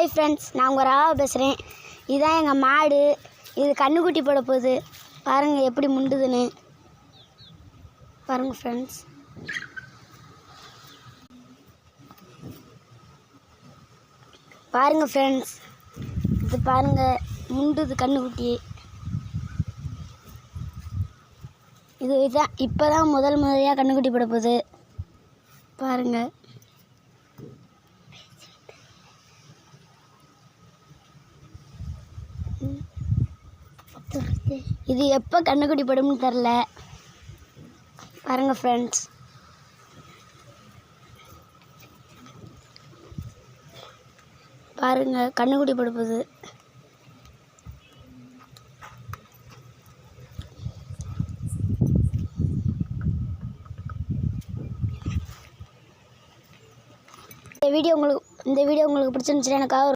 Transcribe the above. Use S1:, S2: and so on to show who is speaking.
S1: Hi friends, நான் உங்கள் ராவா பேசுகிறேன். இதுதான் எங்கள் மாடு. இது கன்றுக்குட்டி போட போகுது. பாருங்கள் எப்படி முண்டுதுன்னு. பாருங்கள் ஃப்ரெண்ட்ஸ். பாருங்கள் ஃப்ரெண்ட்ஸ், இது பாருங்கள் முண்டுது கன்றுக்குட்டி. இதுதான் இப்போ தான் முதல் கன்றுக்குட்டி போட போகுது. பாருங்கள். இது எப்போ கன்றுக்குட்டி போடும்னு தெரில. பாருங்கள் ஃப்ரெண்ட்ஸ். பாருங்கள் கன்றுக்குட்டி போட போகுது. இந்த வீடியோ உங்களுக்கு பிடிச்சிருந்துச்சுன்னா எனக்காக